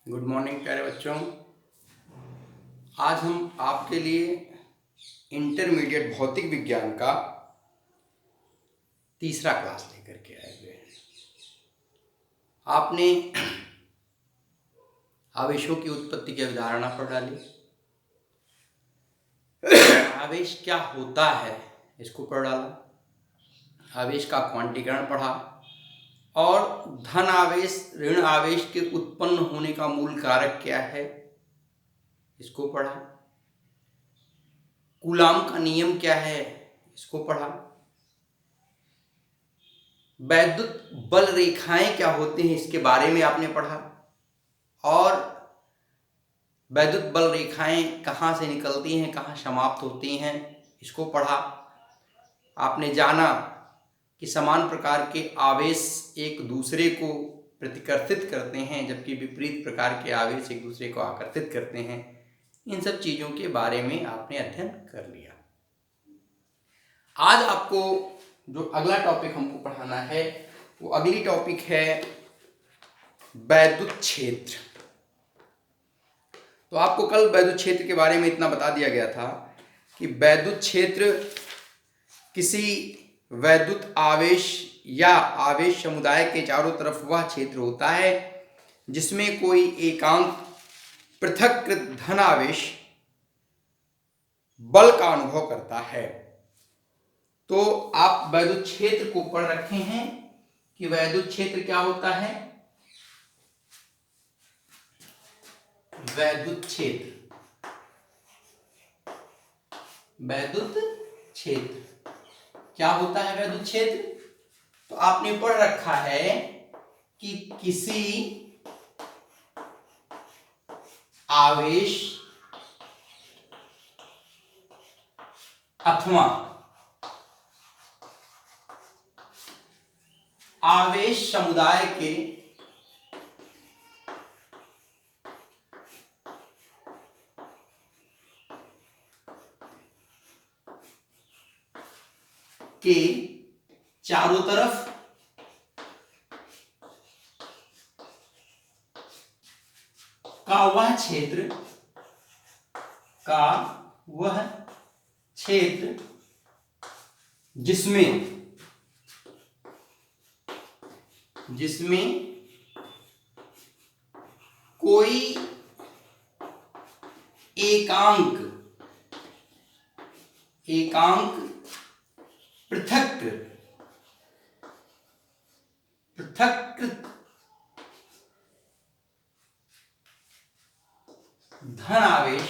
Good morning प्यारे बच्चों। आज हम आपके लिए इंटरमीडिएट भौतिक विज्ञान का तीसरा क्लास लेकर के आए हुए हैं। आपने आवेशों की उत्पत्ति की अवधारणा पढ़ डाली, आवेश क्या होता है इसको पढ़ डाला, आवेश का क्वांटीकरण पढ़ा और धन आवेश ऋण आवेश के उत्पन्न होने का मूल कारक क्या है इसको पढ़ा, कूलाम का नियम क्या है इसको पढ़ा, वैद्युत बल रेखाएं क्या होती हैं इसके बारे में आपने पढ़ा और वैद्युत बल रेखाएं कहाँ से निकलती हैं, कहाँ समाप्त होती हैं इसको पढ़ा। आपने जाना कि समान प्रकार के आवेश एक दूसरे को प्रतिकर्षित करते हैं जबकि विपरीत प्रकार के आवेश एक दूसरे को आकर्षित करते हैं। इन सब चीज़ों के बारे में आपने अध्ययन कर लिया। आज आपको जो अगला टॉपिक हमको पढ़ाना है वो अगली टॉपिक है वैद्युत क्षेत्र। तो आपको कल वैद्युत क्षेत्र के बारे में इतना बता दिया गया था कि वैद्युत क्षेत्र किसी वैद्युत आवेश या आवेश समुदाय के चारों तरफ वह क्षेत्र होता है जिसमें कोई एकांक पृथक्कृत धन आवेश बल का अनुभव करता है। तो आप वैद्युत क्षेत्र को पढ़ रखे हैं कि वैद्युत क्षेत्र क्या होता है। वैद्युत क्षेत्र, वैद्युत क्षेत्र क्या होता है। वैद्युत क्षेत्र तो आपने पढ़ रखा है कि किसी आवेश अथवा आवेश समुदाय के चारों तरफ का वह क्षेत्र जिसमें कोई एकांक पृथक्कृत धन आवेश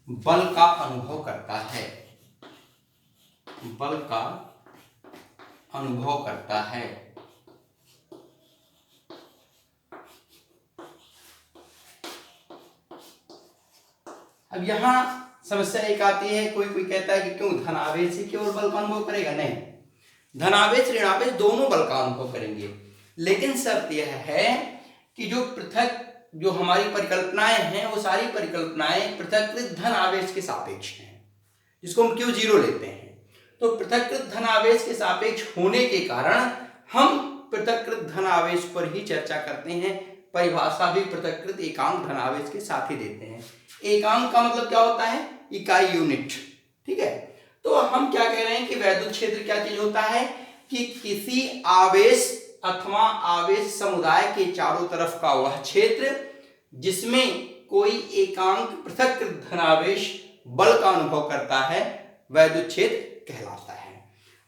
बल का अनुभव करता है, बल का अनुभव करता है। अब यहां समस्या एक आती है, कोई कहता है कि क्यों धन आवेश ही केवल बल का अनुभव करेगा। नहीं, धन आवेश ऋण आवेश दोनों बल का अनुभव करेंगे, लेकिन शर्त यह है कि जो हमारी परिकल्पनाएं हैं वो सारी परिकल्पनाएं पृथक्कृत धन आवेश के सापेक्ष हैं, जिसको हम Q0 लेते हैं। तो पृथक्कृत धन आवेश के सापेक्ष होने के कारण हम पृथक्कृत धन आवेश पर ही चर्चा करते हैं। परिभाषा भी पृथक्कृत एकांक धन आवेश के साथ ही देते हैं। एकांक का मतलब क्या होता है, इकाई, यूनिट। ठीक है, तो हम क्या कह रहे हैं कि वैद्युत क्षेत्र क्या चीज होता है कि किसी आवेश अथवा आवेश समुदाय के चारों तरफ का वह क्षेत्र जिसमें कोई एकांक पृथक्कृत धनावेश बल का अनुभव करता है, वैद्युत क्षेत्र कहलाता है।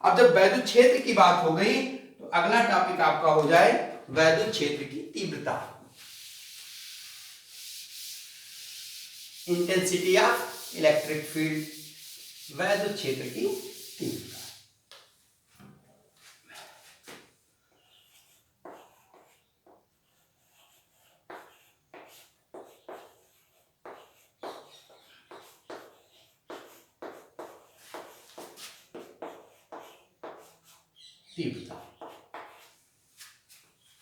अब जब वैद्युत क्षेत्र की बात हो गई तो अगला टॉपिक आपका हो जाए वैद्युत क्षेत्र की तीव्रता, इंटेंसिटी ऑफ इलेक्ट्रिक फील्ड, वैद्युत क्षेत्र की तीव्रता।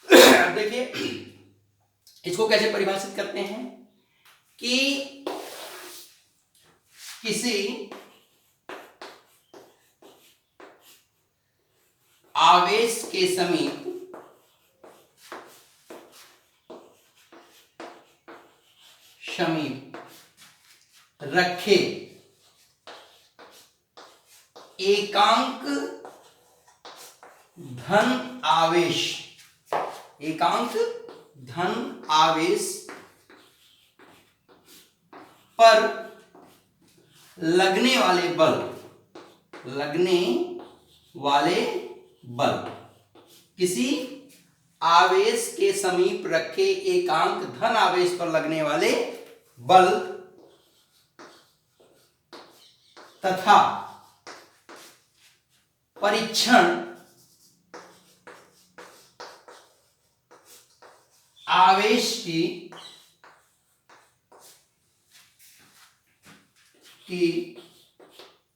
अब देखिए इसको कैसे परिभाषित करते हैं कि किसी आवेश के समीप रखे एकांक धन आवेश पर लगने वाले बल किसी आवेश के समीप रखे एकांक धन आवेश पर लगने वाले बल तथा परीक्षण आवेश की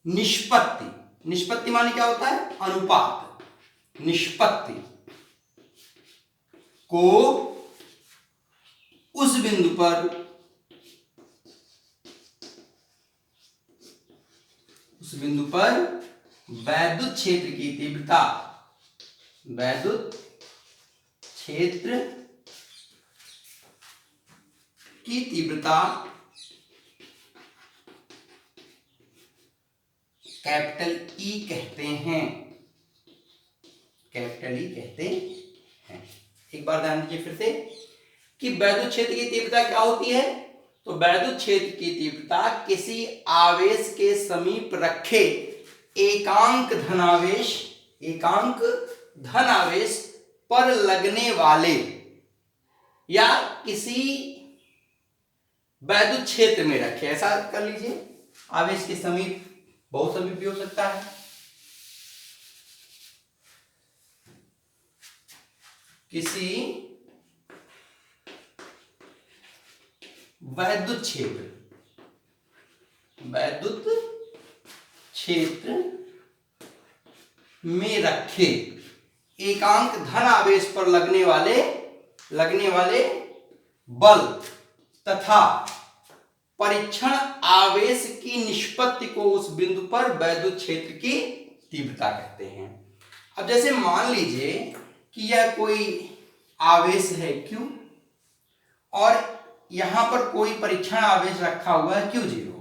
निष्पत्ति माने क्या होता है? अनुपात। निष्पत्ति को उस बिंदु पर वैद्युत क्षेत्र की तीव्रता कैपिटल ई कहते हैं। एक बार ध्यान दीजिए फिर से कि वैद्युत क्षेत्र की तीव्रता क्या होती है? तो वैद्युत क्षेत्र की तीव्रता किसी आवेश के समीप रखे एकांक धनावेश पर लगने वाले या किसी वैद्युत क्षेत्र में रखे, ऐसा कर लीजिए। आवेश के समीप बहुत समीप भी हो सकता है। किसी वैद्युत क्षेत्र में रखे एकांक धन आवेश पर लगने वाले बल तथा परीक्षण आवेश की निष्पत्ति को उस बिंदु पर वैद्युत क्षेत्र की तीव्रता कहते हैं। अब जैसे मान लीजिए कि यह कोई आवेश है Q और यहां पर कोई परीक्षण आवेश रखा हुआ है Q0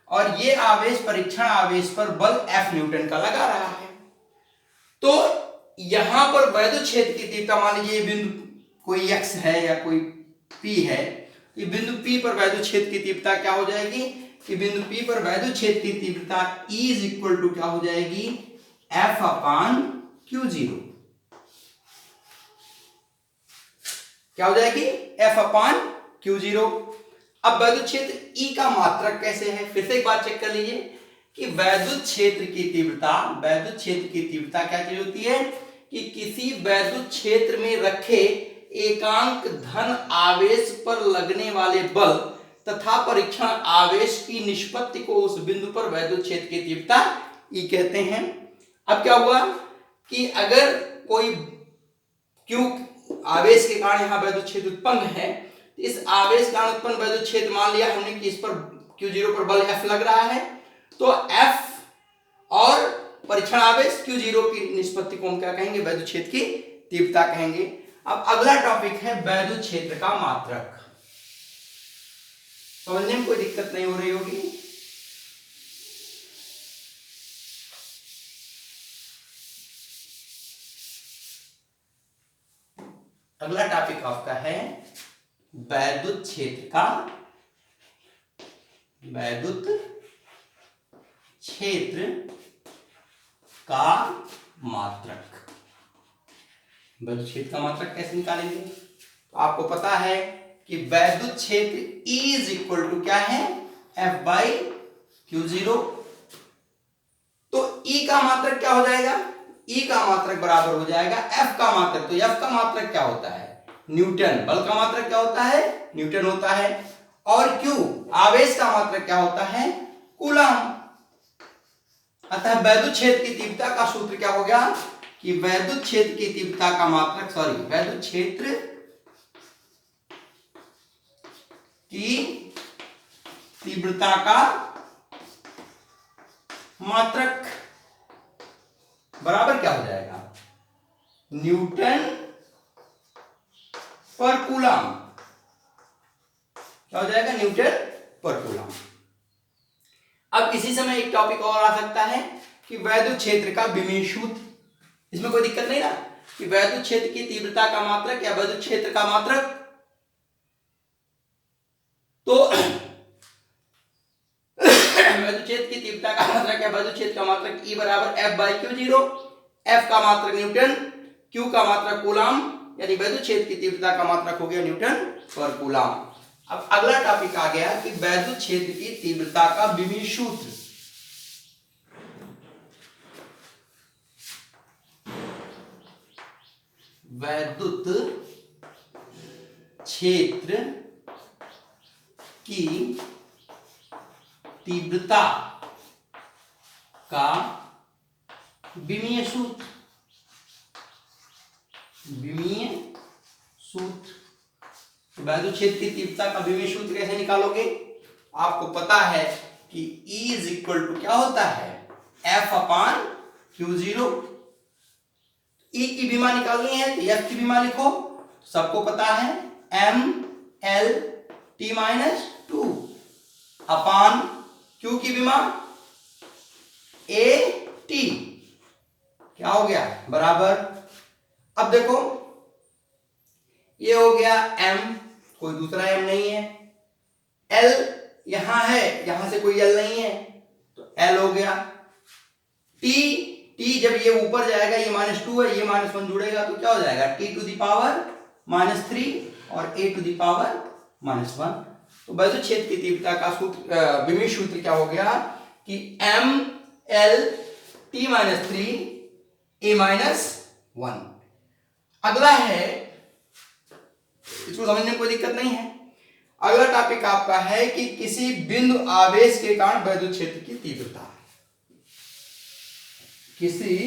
और ये आवेश परीक्षण आवेश पर बल F न्यूटन का लगा रहा है। तो यहां पर वैद्युत क्षेत्र की तीव्रता, मान लीजिए ये बिंदु कोई X है या कोई P है, ये बिंदु P पर वैद्युत क्षेत्र की तीव्रता क्या हो जाएगी कि बिंदु P पर वैद्युत क्षेत्र की तीव्रता E इज इक्वल टू क्या हो जाएगी? F upon Q0। क्या हो जाएगी? F upon Q0। अब वैद्युत क्षेत्र E का मात्रक कैसे है? फिर से एक बार चेक कर लीजिए कि वैद्युत क्षेत्र की तीव्रता क्या चीज होती है कि किसी वैद्युत क्षेत्र में रखे एकांक धन आवेश पर लगने वाले बल तथा परीक्षण आवेश की निष्पत्ति को उस बिंदु पर वैद्युत क्षेत्र की तीव्रता E कहते हैं। अब क्या हुआ कि अगर कोई Q आवेश के कारण यहां वैद्युत क्षेत्र उत्पन्न है, इस आवेश के कारण उत्पन्न वैद्युत क्षेत्र, मान लिया हमने कि इस पर Q0 पर बल F लग रहा है, तो F और परीक्षण आवेश Q0 की निष्पत्ति को हम क्या कहेंगे? वैद्युत क्षेत्र की तीव्रता कहेंगे। अब अगला टॉपिक है वैद्युत क्षेत्र का मात्रक। समझने में कोई दिक्कत नहीं हो रही होगी। अगला टॉपिक आपका है वैद्युत क्षेत्र का मात्रक। वैद्युत क्षेत्र का मात्रक कैसे निकालेंगे? तो आपको पता है कि वैद्युत क्षेत्र E इज इक्वल टू क्या है? F by Q0। तो E का मात्रक क्या हो जाएगा? E का मात्रक बराबर हो जाएगा F का मात्रक। तो F का मात्रक क्या होता है? न्यूटन। बल का मात्रक क्या होता है? न्यूटन होता है। और Q आवेश का मात्रक क्या होता है? कूलम। अतः वैद्युत क्षेत्र की तीव्रता का सूत्र क्या हो गया कि वैद्युत क्षेत्र की तीव्रता का मात्रक, वैद्युत क्षेत्र की तीव्रता का मात्रक बराबर क्या हो जाएगा? न्यूटन पर कूलम। क्या हो जाएगा? न्यूटन पर कूलम। अब इसी समय एक टॉपिक और आ सकता है कि वैद्युत क्षेत्र का विमीय सूत्र। इसमें कोई दिक्कत नहीं ना कि वैद्युत क्षेत्र की तीव्रता का मात्रक या वैद्युत क्षेत्र का मात्रक। तो वैद्युत क्षेत्र की तीव्रता का मात्रक या वैद्युत क्षेत्र का मात्रक E बराबर F/Q0। F का मात्रक न्यूटन, Q का मात्रक कूलम, यानी वैद्युत क्षेत्र की तीव्रता का मात्रक हो गया न्यूटन पर कूलम। अब अगला टॉपिक आ गया कि वैद्युत क्षेत्र की तीव्रता का विमीय सूत्र। वैद्युत क्षेत्र की तीव्रता का विमीय सूत्र। विमीय सूत्र। वैद्युत क्षेत्र की तीव्रता का विमीय सूत्र कैसे निकालोगे? आपको पता है कि E इज इक्वल टू क्या होता है? F/Q0। E की विमा निकालनी है तो F की विमा लिखो, सबको पता है mLT-2 अपान Q की विमा AT। क्या हो गया? बराबर। अब देखो ये हो गया M, कोई दूसरा M नहीं है, L यहां है, यहां से कोई L नहीं है तो L हो गया। T जब ये ऊपर जाएगा, ये -2 है, ये -1 जुड़ेगा तो क्या हो जाएगा? T⁻³ और A⁻⁻1। तो वैद्युत क्षेत्र की तीव्रता का सूत्र, विमीय सूत्र क्या हो गया कि mLT-3 A-1। अगला है, इसको समझने में कोई दिक्कत नहीं है। अगला टॉपिक आपका है कि किसी बिंदु आवेश के कारण वैद्युत क्षेत्र की तीव्रता। किसी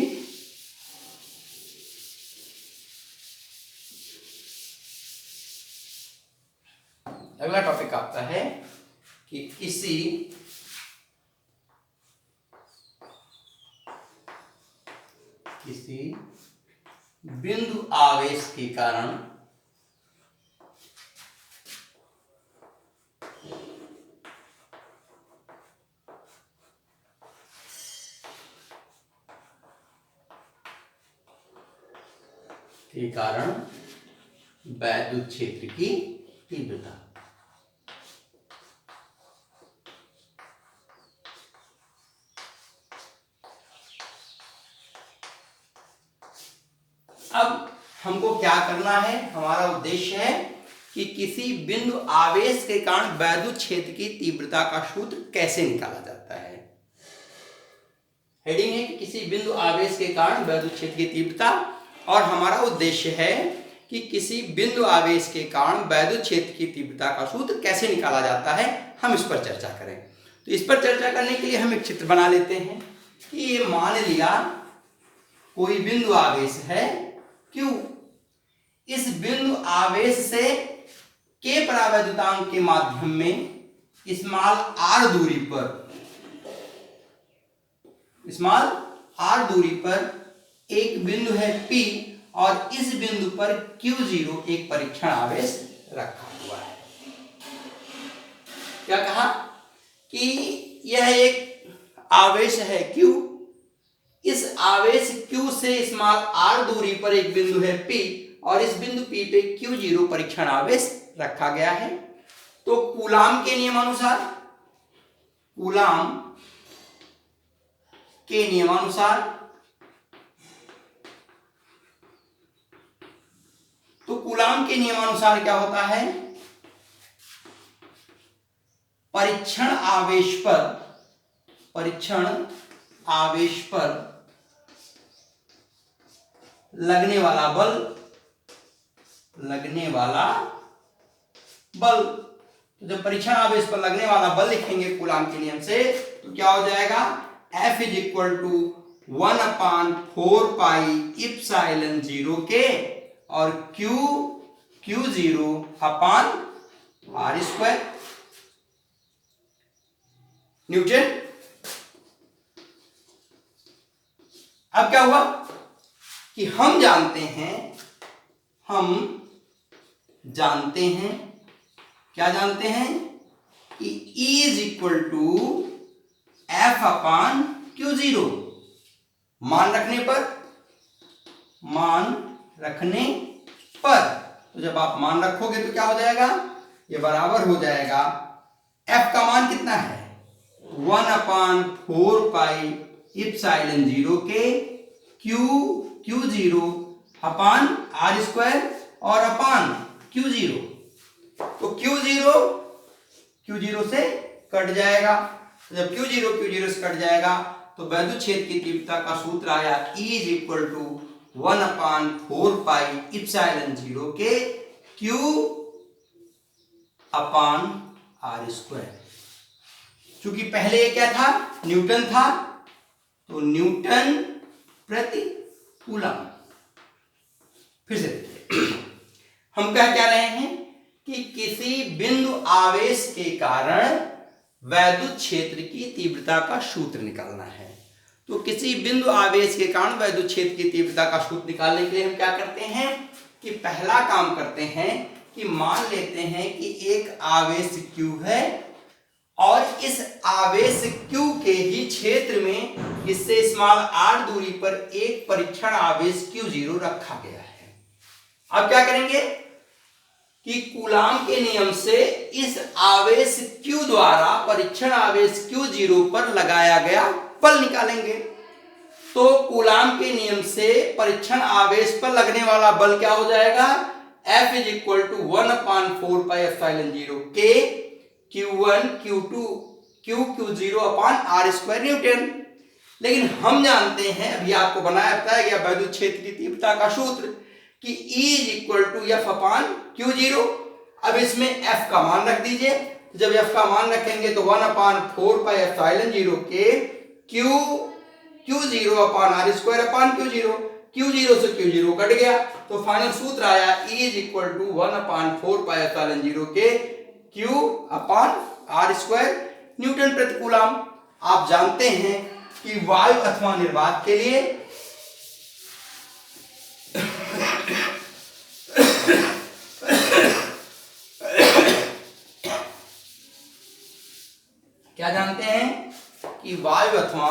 अगला टॉपिक आपका है कि किसी बिंदु आवेश के कारण वैद्युत क्षेत्र की तीव्रता। अब हमको क्या करना है? हमारा उद्देश्य है कि किसी बिंदु आवेश के कारण वैद्युत क्षेत्र की तीव्रता का सूत्र कैसे निकाला जाता है। हेडिंग है कि किसी बिंदु आवेश के कारण वैद्युत क्षेत्र की तीव्रता, और हमारा उद्देश्य है कि किसी बिंदु आवेश के कारण वैद्युत क्षेत्र की तीव्रता का सूत्र कैसे निकाला जाता है, हम इस पर चर्चा करें। तो इस पर चर्चा करने के लिए हम एक चित्र बना लेते हैं कि ये मान लिया कोई बिंदु आवेश है Q। इस बिंदु आवेश से K परावैद्युतांक के माध्यम में r दूरी पर एक बिंदु है P, और इस बिंदु पर Q0 एक परीक्षण आवेश रखा हुआ है। क्या कहा कि यह एक आवेश है Q। इस आवेश Q से r दूरी पर एक बिंदु है P, और इस बिंदु P पे Q0 परीक्षण आवेश रखा गया है। तो कूलाम के नियमानुसार कूलाम के नियमानुसार क्या होता है? परीक्षण आवेश पर लगने वाला बल। तो जब परीक्षण आवेश पर लगने वाला बल लिखेंगे कूलाम के नियम से, तो क्या हो जाएगा? F = 1/4πε0K और Q0/r²। न्यूटन। अब क्या हुआ कि हम जानते हैं क्या जानते हैं कि E is equal to F upon Q0। मान रखने पर तो जब आप मान रखोगे तो क्या हो जाएगा, ये बराबर हो जाएगा, F का मान कितना है 1/4 पाई इप्सिलॉन 0 के Q0 अपान R स्क्वायर और अपान Q0। तो Q0 से कट जाएगा, जब Q0 से कट जाएगा तो वैद्युत क्षेत्र की तीव्रता का सूत्र आया E is equal to 1/4 pi epsilon 0 के Q अपान R स्क्वायर। चूंकि पहले ये क्या था, न्यूटन था, तो न्यूटन प्रति कूलम। फिर से हम कह क्या रहे हैं कि किसी बिंदु आवेश के कारण वैद्युत क्षेत्र की तीव्रता का सूत्र निकालना है। तो किसी बिंदु आवेश के कारण वैद्युत क्षेत्र की तीव्रता का सूत्र निकालने के लिए हम क्या करते हैं कि पहला काम करते हैं कि मान लेते हैं कि एक आवेश Q है और इस आवेश Q के ही क्षेत्र में इससे स्मॉल r दूरी पर एक परीक्षण आवेश Q0 रखा गया है। अब क्या करेंगे कि कूलाम के नियम से इस आवेश Q द्वारा परीक्षण आवेश Q0 पर लगाया गया बल निकालेंगे। तो कूलाम के नियम से परीक्षण आवेश पर लगने वाला बल क्या हो जाएगा, F is equal to 1/4 pi epsilon 0 के Q1 Q2 Q0 अपान R स्क्वायर न्यूटन। लेकिन हम जानते हैं, अभी आपको बताया गया वैद्युत क्षेत्र की तीव्रता का सूत्र कि E is equal to F upon Q0। अब इसमें F का मान रख दीजिए, जब F का मान रखेंगे तो 1/4 पाई एप्सिलॉन 0 के Q0 अपान R स्क्वायर अपान Q0 से Q0 कट गया, तो फाइनल सूत्र आया E is equal to 1/4 pi epsilon 0 के Q upon R square newton प्रति कूलम। आप जानते हैं कि वायु अथवा निर्वात के लिए क्या जानते हैं कि वायु अथवा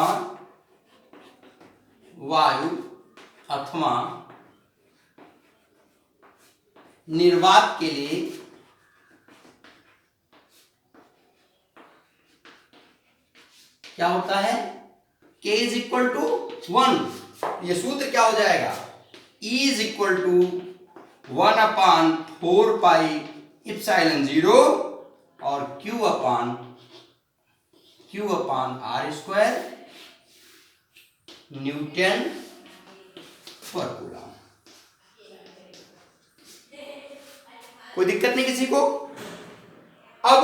निर्वात के लिए क्या होता है, K इज इक्वल टू 1। ये सूत्र क्या हो जाएगा, E is equal to 1/4 pi epsilon 0 और Q upon R square newton पर कूलम। कोई दिक्कत नहीं किसी को। अब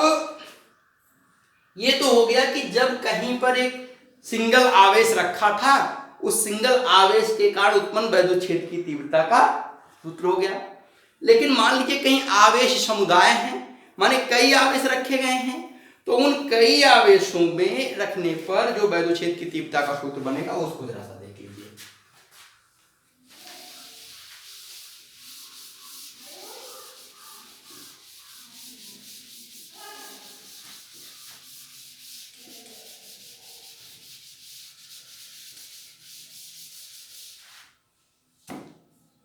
ये तो हो गया कि जब कहीं पर एक सिंगल आवेश रखा था, उस सिंगल आवेश के कारण उत्पन्न वैद्युत क्षेत्र की तीव्रता का सूत्र हो गया। लेकिन मान लीजिए कहीं आवेश समुदाय हैं, माने कई आवेश रखे गए हैं, तो उन कई आवेशों में रखने पर जो वैद्युत क्षेत्र की तीव्रता का सूत्र बनेगा उसको जरा सा देख लीजिए।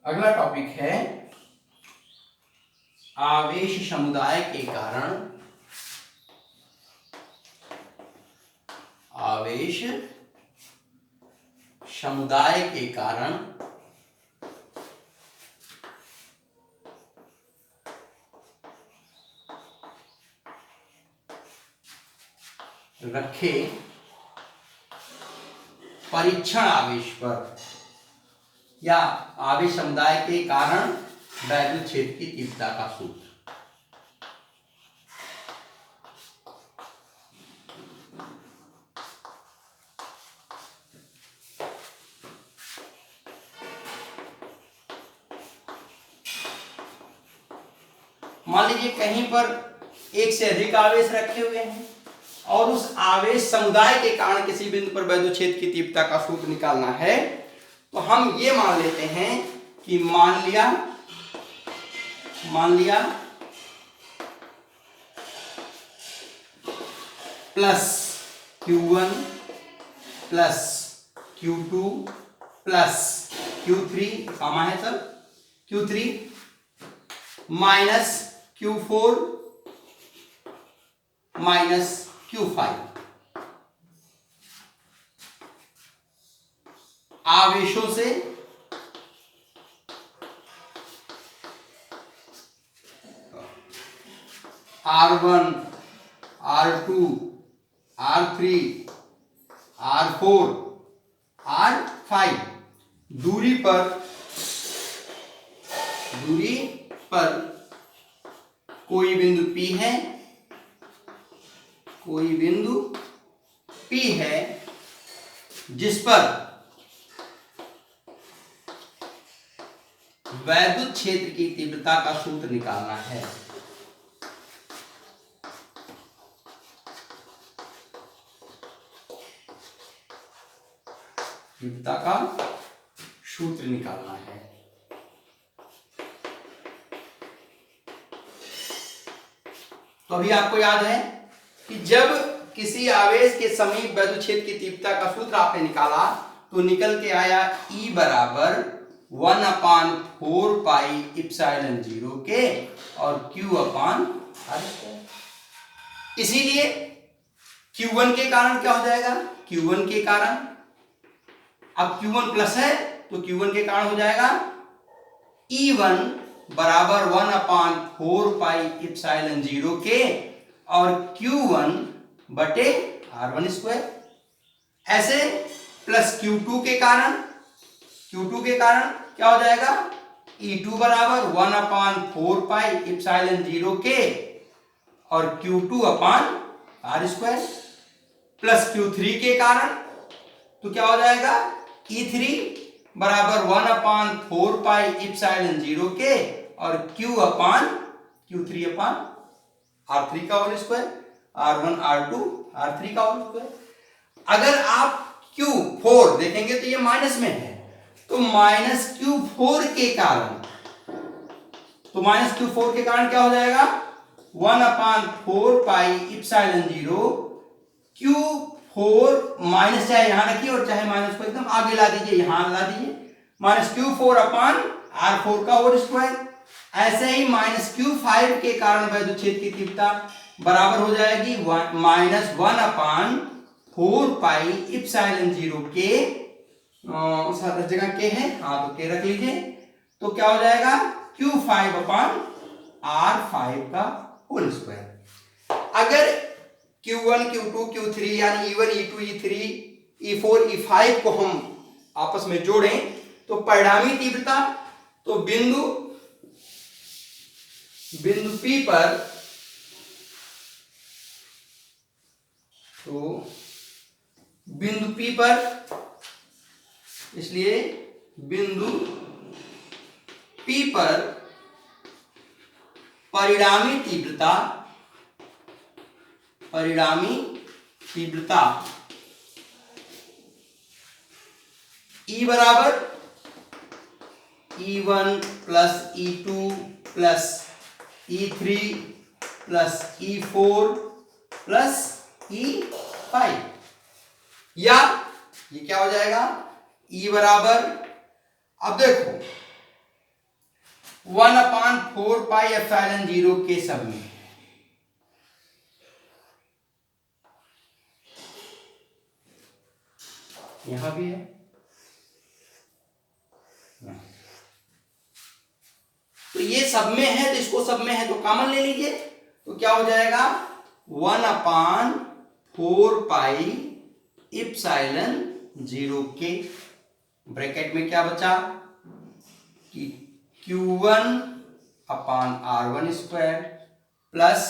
अगला टॉपिक है आवेश समुदाय के कारण रखे परीक्षण आवेश पर या आवेश समुदाय के कारण वैद्युत क्षेत्र की तीव्रता का सूत्र। मान लीजिए कहीं पर एक से अधिक आवेश रखे हुए हैं और उस आवेश समुदाय के कारण किसी बिंदु पर वैद्युत क्षेत्र की तीव्रता का सूत्र निकालना है, तो हम ये मान लेते हैं कि मान लिया plus Q1 plus Q2 plus Q3 कामा है सब Q3 minus Q4 minus Q5 आवेशों से R1 R2 R3 R4 R5 दूरी पर कोई बिंदु P है जिस पर वैद्युत क्षेत्र की तीव्रता का सूत्र निकालना है। तीव्रता का सूत्र निकालना है। तो अभी आपको याद है कि जब किसी आवेश के समीप वैद्युत क्षेत्र की तीव्रता का सूत्र आपने निकाला तो निकल के आया E बराबर 1/4 पाई इप्सिलॉन 0 के और Q/r²। इसीलिए Q1 के कारण क्या हो जाएगा, Q1 के कारण अब Q1 प्लस है तो Q1 के कारण हो जाएगा E1 बराबर 1/4 पाई इप्सिलॉन 0 के और Q1 बटे r1²। ऐसे प्लस Q2 के कारण क्या हो जाएगा E2 बराबर 1/4 पाई इप्सिलॉन 0 के और Q2/r² प्लस Q3 के कारण तो क्या हो जाएगा E3 बराबर 1/4 पाई इप्सिलॉन 0 के और Q3/r3 का whole square, R1 R2 R3 का होल स्क्वायर। अगर आप Q4 देखेंगे तो ये माइनस में है तो माइनस Q4 के कारण क्या हो जाएगा 1/4 पाई इप्सिलॉन 0 Q4 माइनस चाहे यहां रखिए और चाहे माइनस को एकदम आगे ला दीजिए, यहां ला दीजिए, माइनस Q4/r4 का होल स्क्वायर। ऐसे ही माइनस Q5 के कारण वैद्युत क्षेत्र की तीव्रता बराबर हो जाएगी माइनस 1/4 पाई इप्सिलॉन 0 के हर जगह के है, हाँ तो के रख लीजिए, तो क्या हो जाएगा Q5/r5 का होल स्क्वायर। अगर Q1 Q2 Q3 यानी E1 E2 E3 E4 E5 को हम आपस में जोड़ें तो परिणामी तीव्रता तो बिंदु P पर इसलिए बिंदु P पर परिणामी तीव्रता E बराबर E1 plus E2 plus E3 plus E4 plus E5 या ये क्या हो जाएगा E बराबर, अब देखो 1/4 पाई इप्सिलॉन 0 के सब में यहां भी है, तो ये सब में है तो इसको सब में है तो कॉमन ले लीजिए, तो क्या हो जाएगा 1/4 पाई इप्सिलॉन 0 के ब्रैकेट में क्या बचा कि Q1/r1² plus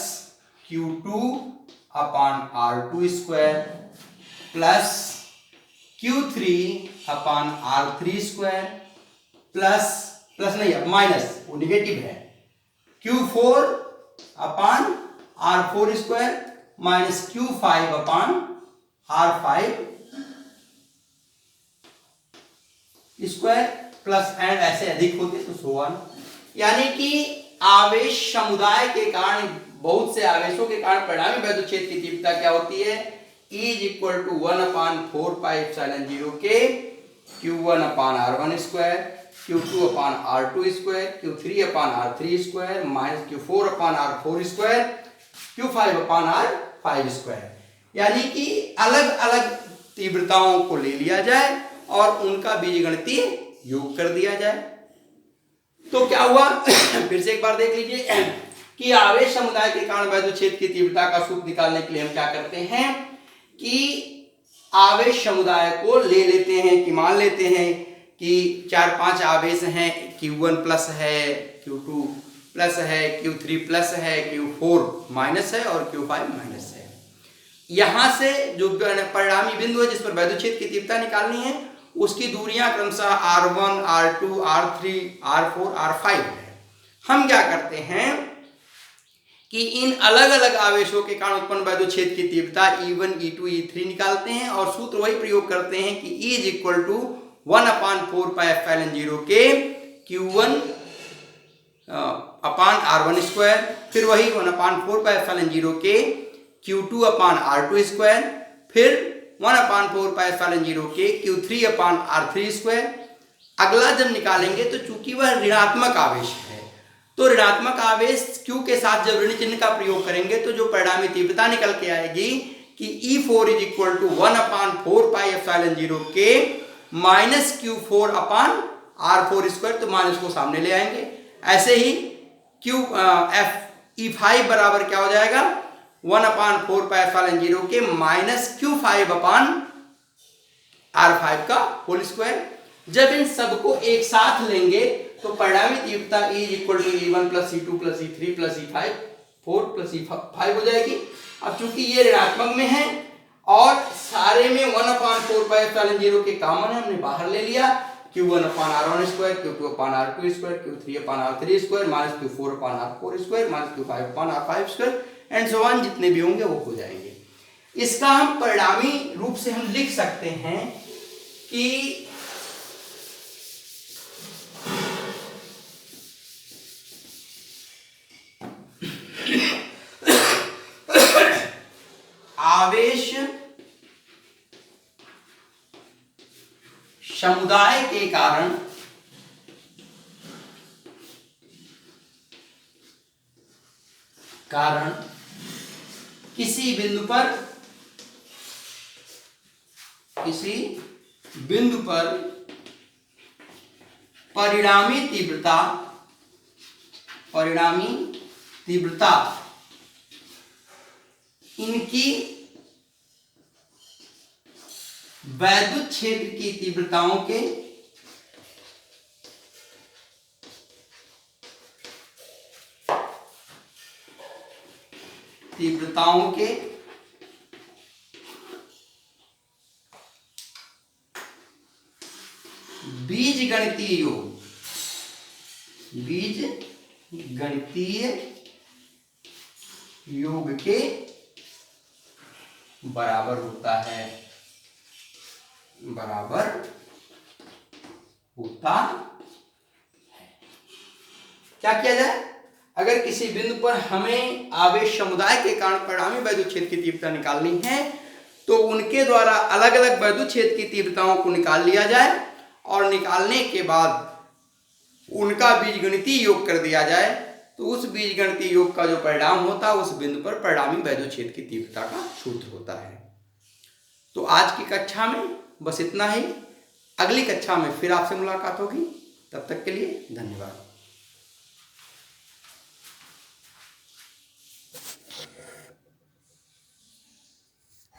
Q2/r2² plus Q3/r3² plus नहीं अब माइनस वो निगेटिव है Q4/r4² minus Q5/r5 square plus and ऐसे अधिक होते तो सो ऑन। यानी कि आवेश समुदाय के कारण, बहुत से आवेशों के कारण परिणामी वैद्युत क्षेत्र की तीव्रता क्या होती है, E = 1/4πε0 के Q1/r1² Q2/r2², Q3/r3² -Q4/r4², Q5/r5²। यानी कि अलग अलग तीव्रताओं को ले लिया जाए और उनका बीजगणितीय योग कर दिया जाए। तो क्या हुआ फिर से एक बार देख लीजिए कि आवेश समुदाय के कारण वैद्युत क्षेत्र की तीव्रता का सूत्र निकालने के लिए हम क्या करते हैं कि आवेश समुदाय को ले लेते हैं, कि मान लेते हैं कि 4-5 आवेश हैं, Q1 प्लस है, Q2 प्लस है, Q3 प्लस है, Q4 माइनस है और Q5 माइनस है। यहां से जो परिणामी बिंदु है जिस पर वैद्युत क्षेत्र की तीव्रता निकालनी है उसकी दूरियां क्रमशः R1, R2, R3, R4, R5 है। हम क्या करते हैं कि इन अलग अलग आवेशों के कारण उत्पन्न वैद्युत क्षेत्र की तीव्रता E1, E2, E3 निकालते हैं और सूत्र वही प्रयोग करते हैं कि E = 1/4πε0 के Q1/r1², फिर वही 1/4πε0 के Q2/r2², फिर 1/4πε0 के Q3/r3²। अगला जब निकालेंगे तो चूंकि वह ऋणात्मक आवेश है तो ऋणात्मक आवेश Q के साथ जब ऋण चिन्ह का प्रयोग करेंगे तो जो परिणामी तीव्रता निकल के आएगी कि E4 = 1/4πε0 के -Q4/r4², तो माइनस को सामने ले आएंगे। ऐसे ही E5 बराबर क्या हो जाएगा 1/4πε0 के -Q5/r5²। जब इन सबको एक साथ लेंगे तो परिणामी तीव्रता E = E1 + E2 + E3 + E5 4 + E5 हो जाएगी। अब चूंकि ये ऋणात्मक में है और सारे में 1/4πε0 के कॉमन है, हमने बाहर ले लिया, Q1/r1², Q2/r2², Q3/r3² -Q4/r4² -Q5/r5² and so on, जितने भी होंगे वो हो जाएंगे। इसका हम परिणामी रूप से हम लिख सकते हैं कि आवेश समुदाय के कारण किसी बिंदु पर परिणामी तीव्रता इनकी वैद्युत क्षेत्र की तीव्रताओं के बीजगणितीय योग के बराबर होता है। क्या किया जाए, अगर किसी बिंदु पर हमें आवेश समुदाय के कारण परिणामी वैद्युत क्षेत्र की तीव्रता निकालनी है तो उनके द्वारा अलग अलग वैद्युत क्षेत्र की तीव्रताओं को निकाल लिया जाए और निकालने के बाद उनका बीजगणितीय योग कर दिया जाए, तो उस बीजगणितीय योग का जो परिणाम होता है उस बिंदु पर परिणामी वैद्युत क्षेत्र की तीव्रता का सूत्र होता है। तो आज की कक्षा में बस इतना ही। अगली कक्षा में फिर आपसे मुलाकात होगी, तब तक के लिए धन्यवाद।